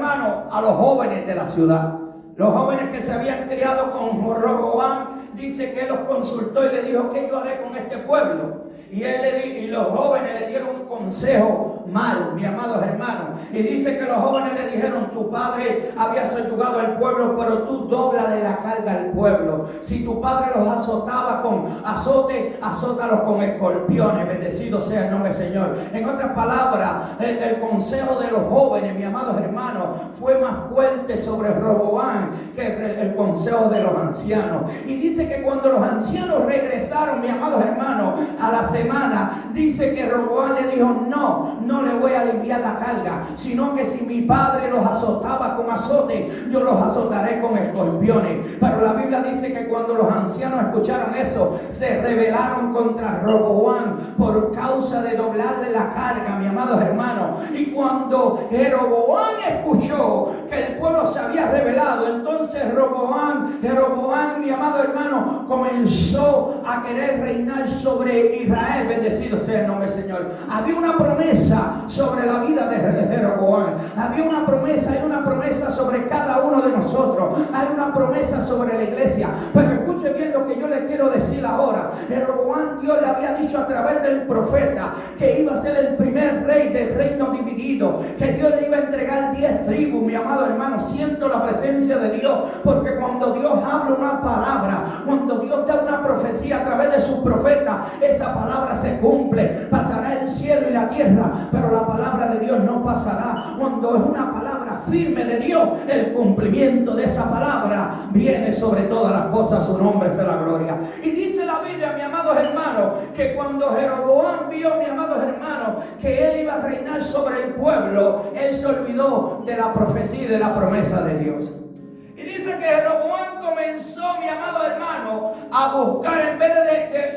hermano, a los jóvenes de la ciudad. Los jóvenes que se habían criado con Roboam, dice que él los consultó y le dijo: ¿qué yo haré con este pueblo? Y los jóvenes le dieron un consejo mal, mis amados hermanos. Y dice que los jóvenes le dijeron: tu padre había subyugado al pueblo, pero tú dóblale la carga al pueblo. Si tu padre los azotaba con azote, azótalos con escorpiones. Bendecido sea el nombre del Señor. En otras palabras, el consejo de los jóvenes, mis amados hermanos, fue más fuerte sobre Roboam que el consejo de los ancianos. Y dice que cuando los ancianos regresaron, mis amados hermanos, a la semana, dice que Roboam le dijo: no le voy a aliviar la carga, sino que si mi padre los azotaba con azote, yo los azotaré con escorpiones. Pero la Biblia dice que cuando los ancianos escucharon eso, se rebelaron contra Roboam por causa de doblarle la carga, mis amados hermanos. Y cuando Jeroboam escuchó que el pueblo se había rebelado, entonces Jeroboam, mi amado hermano, comenzó a querer reinar sobre Israel. Bendecido sea el nombre del Señor. Había una promesa sobre la vida de Jeroboam. Había una promesa, hay una promesa sobre cada uno de nosotros. Hay una promesa sobre la iglesia. Pero escuche bien lo que yo le quiero decir ahora. Jeroboam, Dios le había dicho a través del profeta que iba a ser el primer rey del reino dividido, que Dios le iba a entregar 10 tribus. Mi amado hermano, siento la presencia de Dios, porque cuando Dios habla una palabra, cuando Dios da una profecía a través de sus profetas, esa palabra se cumple. Pasará el cielo y la tierra, pero la palabra de Dios no pasará. Cuando es una palabra firme de Dios, el cumplimiento de esa palabra viene sobre todas las cosas. Su nombre sea la gloria. Y dice la Biblia, mis amados hermanos, que cuando Jeroboam vio, mis amados hermanos, que él iba a reinar sobre el pueblo, él se olvidó de la profecía y de la promesa de Dios. Y dice que Jeroboam comenzó, mi amado hermano, a buscar, en vez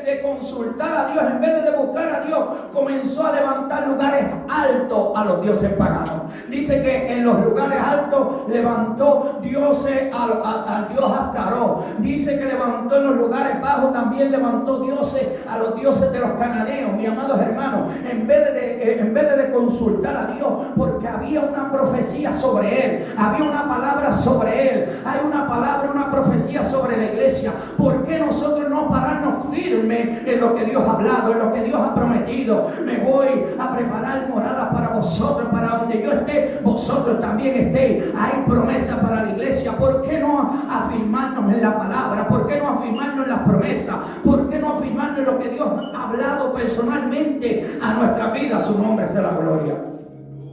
de consultar a Dios, en vez de buscar a Dios, comenzó a levantar lugares altos a los dioses paganos. Dice que en los lugares altos levantó dioses al dios Astarot. Dice que levantó en los lugares bajos, también levantó dioses a los dioses de los cananeos, mis amados hermanos, en vez de consultar a Dios, porque había una profecía sobre él, había una palabra sobre él. Hay una palabra, una profecía sobre la iglesia. ¿Por qué nosotros no pararnos firmes en lo que Dios ha hablado, en lo que Dios ha prometido? Me voy a preparar moradas para vosotros, para donde yo esté, vosotros también estéis. Hay promesas para la iglesia. ¿Por qué no afirmarnos en la palabra? ¿Por qué no afirmarnos en las promesas? ¿Por qué no afirmarnos en lo que Dios ha hablado personalmente a nuestra vida? Su nombre sea la gloria.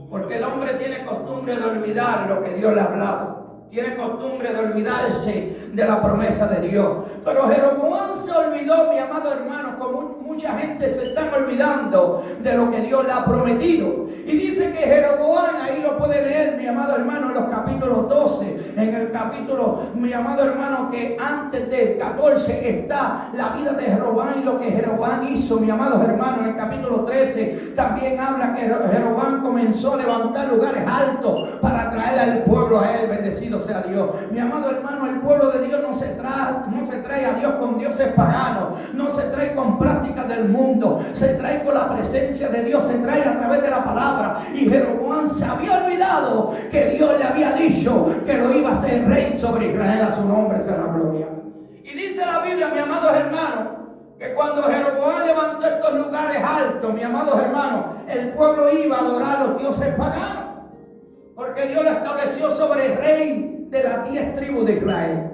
Porque el hombre tiene costumbre de olvidar lo que Dios le ha hablado. Tiene costumbre de olvidarse de la promesa de Dios. Pero Jeroboam se olvidó, mi amado hermano, como mucha gente se está olvidando de lo que Dios le ha prometido. Y dice que Jeroboam, ahí lo puede leer, mi amado hermano, en los capítulos 12. En el capítulo, mi amado hermano, que antes del 14 está la vida de Jeroboam y lo que Jeroboam hizo, mi amado hermano. En el capítulo 13 también habla que Jeroboam comenzó a levantar lugares altos para traer al pueblo a él. Bendecido sea Dios. Mi amado hermano, el pueblo de Dios no se trae a Dios con dioses paganos, no se trae con prácticas del mundo, se trae con la presencia de Dios, se trae a través de la palabra. Y Jeroboam se había olvidado que Dios le había dicho que lo iba a hacer rey sobre Israel. A su nombre sea la gloria. Y dice la Biblia, mi amados hermanos, que cuando Jeroboam levantó estos lugares altos, mi amados hermanos, el pueblo iba a adorar a los dioses paganos, porque Dios lo estableció sobre el rey de las 10 tribus de Israel,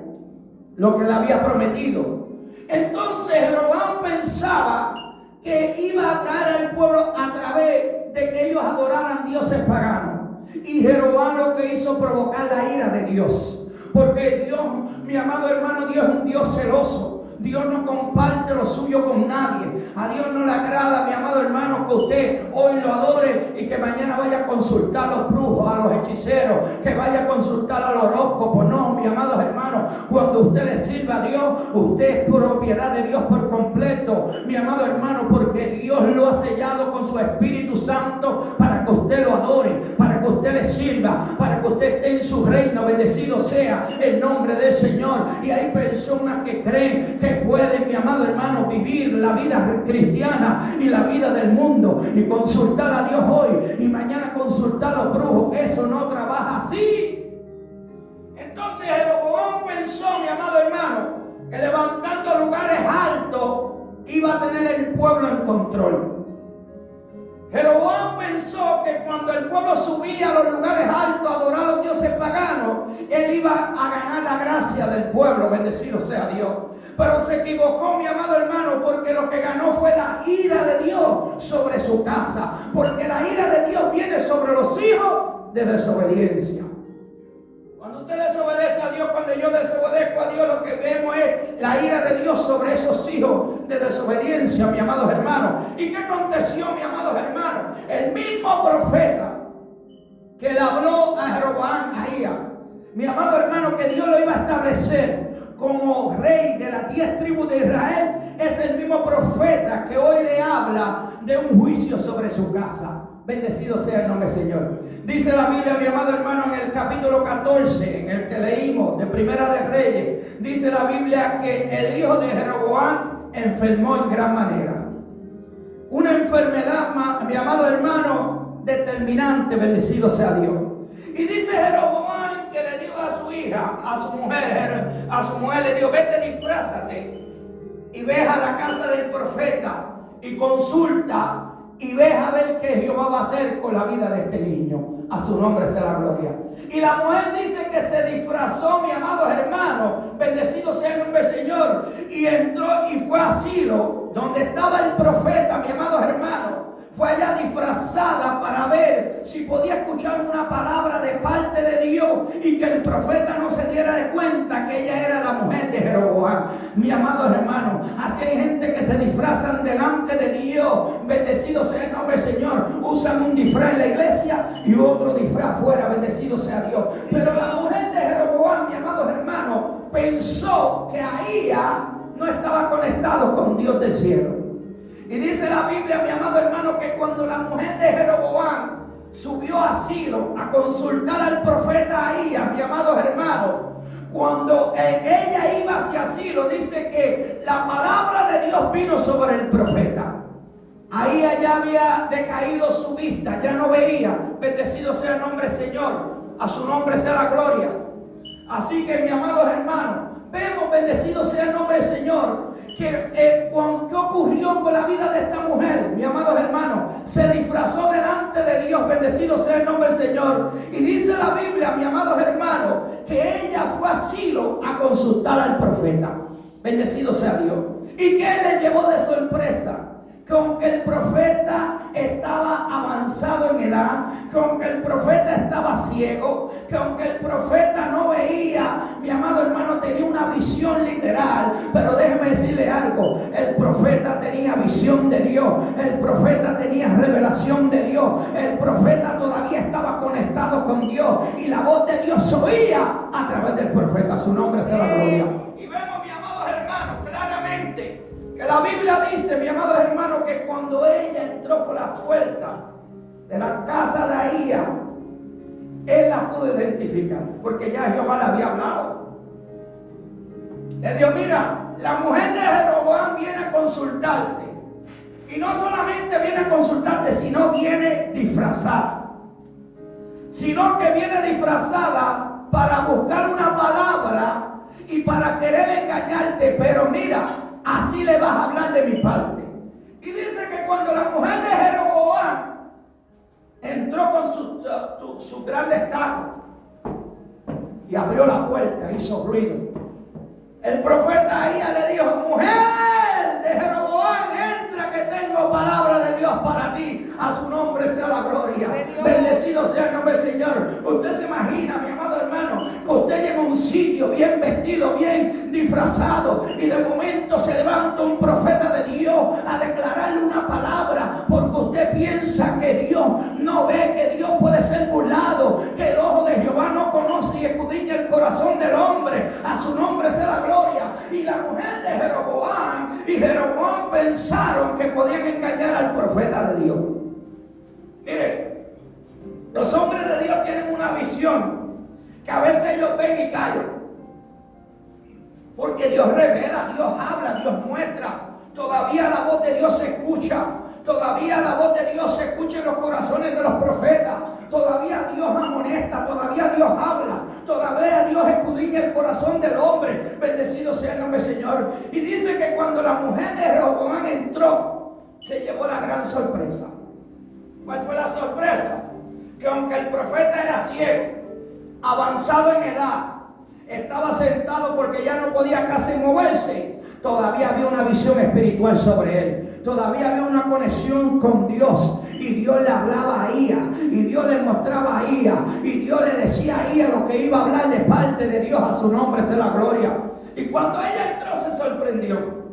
lo que le había prometido. Entonces Jeroboam pensaba que iba a traer al pueblo a través de que ellos adoraran dioses paganos. Y Jeroboam lo que hizo provocar la ira de Dios, porque Dios, mi amado hermano, Dios es un Dios celoso. Dios no comparte lo suyo con nadie. A Dios no le agrada, mi amado hermano, que usted hoy lo adore y que mañana vaya a consultar a los brujos, a los hechiceros, que vaya a consultar a los horóscopos. No, mi amados hermanos, cuando usted le sirva a Dios, usted es propiedad de Dios por completo, mi amado hermano, porque Dios lo ha sellado con su Espíritu Santo para que usted lo adore, para que usted le sirva, para que usted esté en su reino. Bendecido sea el nombre del Señor. Y hay personas que creen que pueden, mi amado hermano, vivir la vida cristiana y la vida del mundo y consultar a Dios hoy y mañana consultar a los brujos. Eso no trabaja así. iba a ganar la gracia del pueblo, bendecido sea Dios. Pero se equivocó, mi amado hermano, porque lo que ganó fue la ira de Dios sobre su casa. Porque la ira de Dios viene sobre los hijos de desobediencia. Cuando usted desobedece a Dios, cuando yo desobedezco a Dios, lo que vemos es la ira de Dios sobre esos hijos de desobediencia, mi amados hermanos. ¿Y qué aconteció, mi amados hermanos? El mismo profeta que le habló a Jeroboam, Ahías, mi amado hermano, que Dios lo iba a establecer como rey de las 10 tribus de Israel, es el mismo profeta que hoy le habla de un juicio sobre su casa. Bendecido sea el nombre del Señor. Dice la Biblia, mi amado hermano, en el capítulo 14, en el que leímos de Primera de Reyes, dice la Biblia que el hijo de Jeroboam enfermó en gran manera. Una enfermedad, mi amado hermano, determinante, bendecido sea Dios. Y dice Jeroboam que le dijo a su hija, a su mujer le dijo: vete, disfrázate y ve a la casa del profeta y consulta y ve a ver qué Jehová va a hacer con la vida de este niño. A su nombre sea la gloria. Y la mujer dice que se disfrazó, mi amados hermanos, bendecido sea el nombre del Señor, y entró y fue a Silo, donde estaba el profeta, mi amados hermanos. Fue allá disfrazada para ver si podía escuchar una palabra de parte de Dios y que el profeta no se diera de cuenta que ella era la mujer de Jeroboam. Mi amados hermanos, así hay gente que se disfrazan delante de Dios. Bendecido sea el nombre del Señor. Usan un disfraz en la iglesia y otro disfraz fuera. Bendecido sea Dios. Pero la mujer de Jeroboam, mi amados hermanos, pensó que Ahías no estaba conectado con Dios del cielo. Y dice la Biblia, mi amado hermano, que cuando la mujer de Jeroboam subió a Silo a consultar al profeta Ahías, mi amado hermano, cuando ella iba hacia Silo, dice que la palabra de Dios vino sobre el profeta. Ahías ya había decaído su vista, ya no veía. Bendecido sea el nombre del Señor, a su nombre sea la gloria. Así que, mi amado hermano, vemos, bendecido sea el nombre del Señor, que ¿qué ocurrió con la vida de esta mujer? Mi amados hermanos, se disfrazó delante de Dios, bendecido sea el nombre del Señor. Y dice la Biblia, mi amados hermanos, que ella fue a Silo a consultar al profeta. Bendecido sea Dios. ¿Y qué le llevó de sorpresa? Que aunque el profeta estaba avanzado en edad, que aunque el profeta estaba ciego, que aunque el profeta no veía, mi amado hermano, tenía una visión literal. Pero déjeme decirle algo: el profeta tenía visión de Dios, el profeta tenía revelación de Dios, el profeta todavía estaba conectado con Dios y la voz de Dios se oía a través del profeta. Su nombre sea la gloria. Y vemos, mi amados hermanos, claramente que la Biblia dice, mi amado hermano, que cuando ella entró por la puerta de la casa de Ahías, él la pudo identificar, porque ya Jehová le había hablado. Le dijo: mira, la mujer de Jeroboam viene a consultarte. Y no solamente viene a consultarte, sino viene disfrazada. Sino que viene disfrazada para buscar una palabra y para querer engañarte. Pero mira, así le vas a hablar de mi parte. Y dice que cuando la mujer de Jeroboam entró con su gran destaco y abrió la puerta, hizo ruido, el profeta Ahías le dijo: mujer de Jeroboam, entra, que tengo palabra de Dios para ti. A su nombre sea la gloria. Bendecido sea el nombre del Señor. Usted se imagina, mi amado hermano, que usted llega a un sitio bien vestido, bien disfrazado, y de momento se levanta un profeta de Dios a declararle una palabra, porque usted piensa que Dios no ve, que Dios puede ser burlado, que el ojo de Jehová no conoce y escudriña el corazón del hombre. A su nombre sea la gloria. Y la mujer de Jeroboam y Jeroboam pensaron que podían engañar al profeta de Dios. Mire, los hombres de Dios tienen una visión que a veces ellos ven y callan, porque Dios revela, Dios habla, Dios muestra. Todavía la voz de Dios se escucha. Todavía la voz de Dios se escucha en los corazones de los profetas. Todavía Dios amonesta, todavía Dios habla, todavía Dios escudriña el corazón del hombre. Bendecido sea el nombre del Señor. Y dice que cuando la mujer de Jeroboam entró, se llevó la gran sorpresa. ¿Cuál fue la sorpresa? Que aunque el profeta era ciego, avanzado en edad, estaba sentado porque ya no podía casi moverse, todavía había una visión espiritual sobre él. Todavía había una conexión con Dios. Y Dios le hablaba a Ía. Y Dios le mostraba a Ía. Y Dios le decía a Ía lo que iba a hablar de parte de Dios. A su nombre sea la gloria. Y cuando ella entró se sorprendió.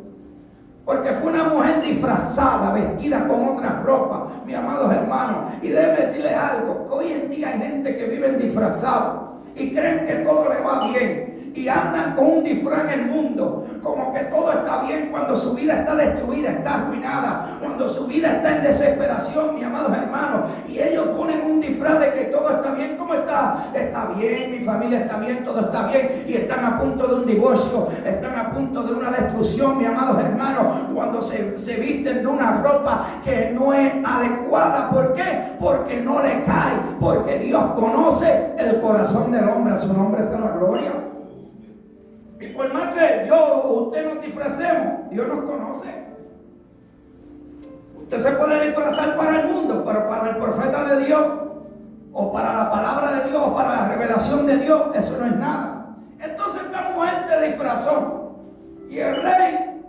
Porque fue una mujer disfrazada, vestida con otras ropas, mis amados hermanos. Y déjenme decirles algo, que hoy en día hay gente que vive disfrazado y creen que todo le va bien. Y andan con un disfraz en el mundo, como que todo está bien cuando su vida está destruida, está arruinada, cuando su vida está en desesperación, mis amados hermanos. Y ellos ponen un disfraz de que todo está bien. ¿Cómo está? Está bien, mi familia está bien, todo está bien. Y están a punto de un divorcio, están a punto de una destrucción, mis amados hermanos, cuando se visten de una ropa que no es adecuada. ¿Por qué? Porque no le cae, porque Dios conoce el corazón del hombre. A su nombre sea la gloria. Y por más que yo o usted nos disfracemos, Dios nos conoce. Usted se puede disfrazar para el mundo, pero para el profeta de Dios, o para la palabra de Dios, o para la revelación de Dios, eso no es nada. Entonces esta mujer se disfrazó. Y el rey,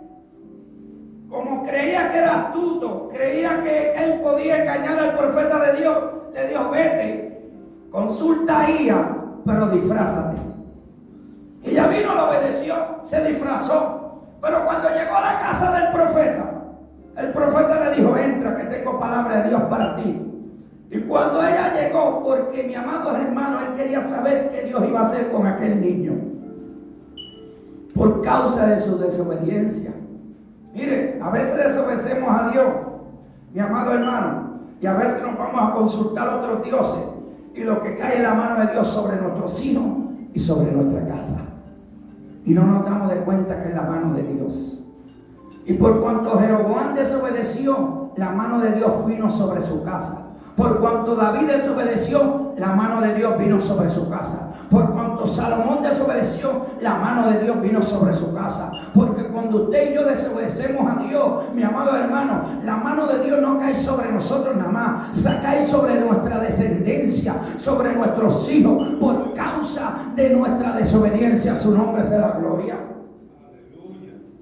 como creía que era astuto, creía que él podía engañar al profeta de Dios, le dijo: vete, consulta a Ía, pero disfrázate. Ella vino, lo obedeció, se disfrazó. Pero cuando llegó a la casa del profeta, el profeta le dijo: entra, que tengo palabra de Dios para ti. Y cuando ella llegó, porque mi amado hermano, él quería saber qué Dios iba a hacer con aquel niño, por causa de su desobediencia. Mire, a veces desobedecemos a Dios, mi amado hermano, y a veces nos vamos a consultar a otros dioses, y lo que cae en la mano de Dios sobre nuestros hijos y sobre nuestra casa. Y no nos damos de cuenta que es la mano de Dios. Y por cuanto Jeroboam desobedeció, la mano de Dios vino sobre su casa. Por cuanto David desobedeció, la mano de Dios vino sobre su casa. Por cuanto Salomón desobedeció, la mano de Dios vino sobre su casa. Porque cuando usted y yo desobedecemos a Dios, mi amado hermano, la mano de Dios no cae sobre nosotros nada más, se cae sobre nuestra descendencia, sobre nuestros hijos, por causa de nuestra desobediencia. A su nombre sea la gloria.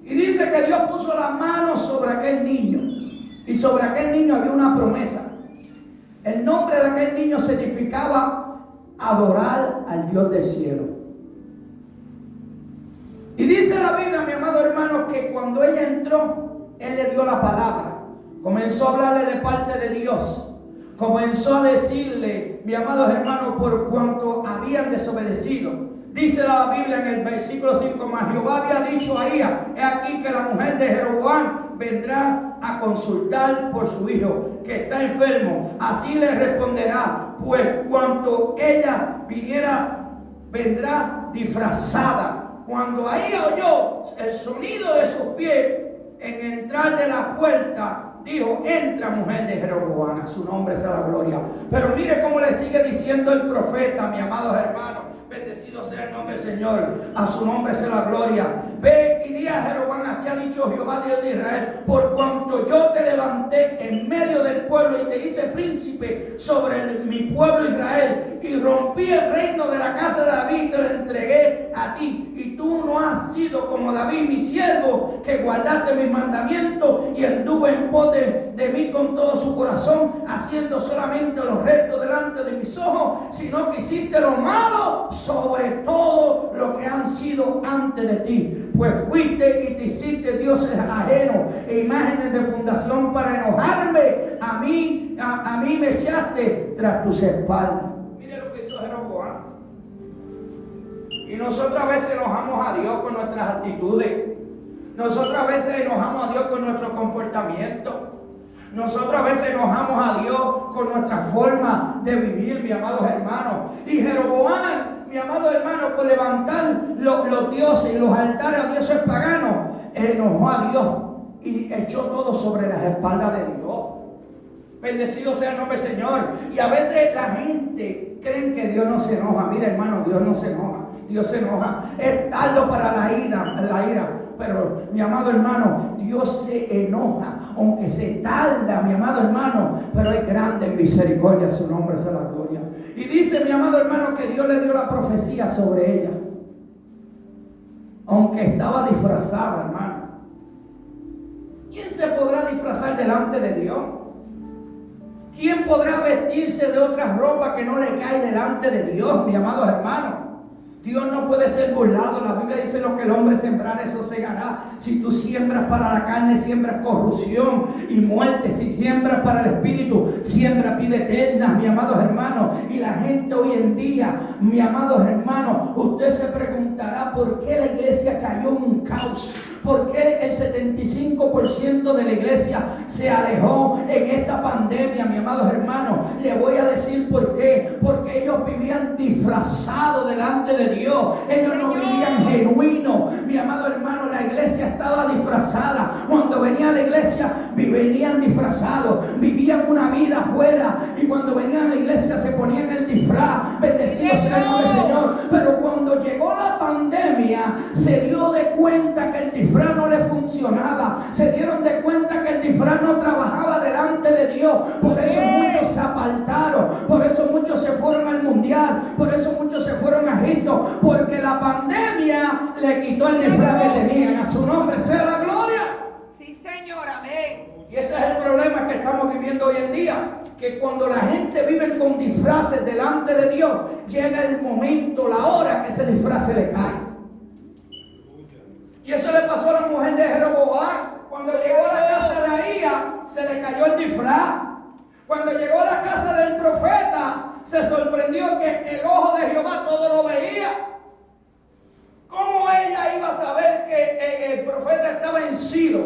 Y dice que Dios puso la mano sobre aquel niño, y sobre aquel niño había una promesa. El nombre de aquel niño significaba adorar al Dios del cielo. Y dice la Biblia, mi amado hermano, que cuando ella entró, él le dio la palabra. Comenzó a hablarle de parte de Dios. Comenzó a decirle, mi amado hermano, por cuanto habían desobedecido. Dice la Biblia en el versículo 5 más: Jehová había dicho a ella: he aquí que la mujer de Jeroboam vendrá a consultar por su hijo que está enfermo. Así le responderá, pues cuando ella viniera, vendrá disfrazada. Cuando ahí oyó el sonido de sus pies en entrar de la puerta, dijo: entra, mujer de Jeroboam. A su nombre sea la gloria. Pero mire cómo le sigue diciendo el profeta, mi amado hermano. Bendecido sea el nombre del Señor. A su nombre sea la gloria. Ve y di a Jeroboam: así ha dicho Jehová Dios de Israel, por cuanto yo te levanté en medio del pueblo y te hice príncipe sobre mi pueblo Israel, y rompí el reino de la casa de David y te lo entregué a ti, y tú no has sido como David mi siervo, que guardaste mis mandamientos y anduvo en pos de mí con todo su corazón, haciendo solamente lo recto delante de mis ojos, sino que hiciste lo malo sobre todo lo que han sido antes de ti. Pues fuiste y te hiciste dioses ajenos e imágenes de fundación para enojarme. A mí me echaste tras tus espaldas. Mire lo que hizo Jeroboam. Y nosotros a veces enojamos a Dios con nuestras actitudes. Nosotros a veces enojamos a Dios con nuestro comportamiento. Nosotros a veces enojamos a Dios con nuestra forma de vivir, mis amados hermanos. Y Jeroboam, mi amado hermano, por levantar los dioses y los altares a dioses paganos, enojó a Dios y echó todo sobre las espaldas de Dios. Bendecido sea el nombre del Señor. Y a veces la gente cree que Dios no se enoja. Mira, hermano, Dios no se enoja. Dios se enoja. Es tardo para la ira. Pero, mi amado hermano, Dios se enoja, aunque se tarda, mi amado hermano, pero es grande en misericordia. Su nombre sea la gloria. Y dice, mi amado hermano, que Dios le dio la profecía sobre ella. aunque estaba disfrazada, hermano. ¿Quién se podrá disfrazar delante de Dios? ¿Quién podrá vestirse de otra ropa que no le cae delante de Dios, mis amados hermanos? Dios no puede ser burlado. La Biblia dice: lo que el hombre sembrar, eso segará. Si tú siembras para la carne, siembras corrupción y muerte. Si siembras para el espíritu, siembra vida eterna, mis amados hermanos. Y la gente hoy en día, mis amados hermanos, usted se preguntará por qué la iglesia cayó en un caos. ¿Por qué el 75% de la iglesia se alejó en esta pandemia, mis amados hermanos? Le voy a decir por qué. Porque ellos vivían disfrazados delante de Dios. Ellos no vivían genuinos. Mi amado hermano, la iglesia estaba disfrazada. Cuando venía a la iglesia, venían disfrazados. Vivían una vida afuera. Y cuando venían a la iglesia, se ponían el disfraz. Bendecido sea el nombre del Señor. Pero cuando llegó la pandemia, se dio de cuenta que el disfraz no le funcionaba. Se dieron de cuenta que el disfraz no trabajaba delante de Dios. Por eso muchos se apartaron. Por eso muchos se fueron al mundial. Por eso muchos se fueron a Egipto. Porque la pandemia le quitó el disfraz que tenían. A su nombre sea la gloria. Sí, Señor, amén. Y ese es el problema que estamos viviendo hoy en día. Que cuando la gente vive con disfraces delante de Dios, llega el momento, la hora que ese disfraz se le cae. Y eso le pasó a la mujer de Jeroboam. Cuando llegó a la casa de Ahía, se le cayó el disfraz. Cuando llegó a la casa del profeta, se sorprendió que el ojo de Jehová todo lo veía. ¿Cómo ella iba a saber que el profeta estaba en Silo,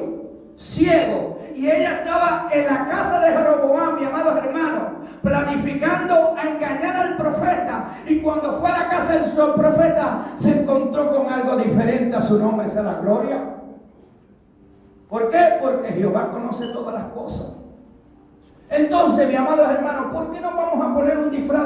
ciego? Y ella estaba en la casa de Jeroboam, mis amados hermanos, planificando a engañar al profeta. Y cuando fue a la casa del profeta, se encontró con algo diferente. A su nombre sea la gloria. ¿Por qué? Porque Jehová conoce todas las cosas. Entonces, mis amados hermanos, ¿por qué no vamos a poner un disfraz de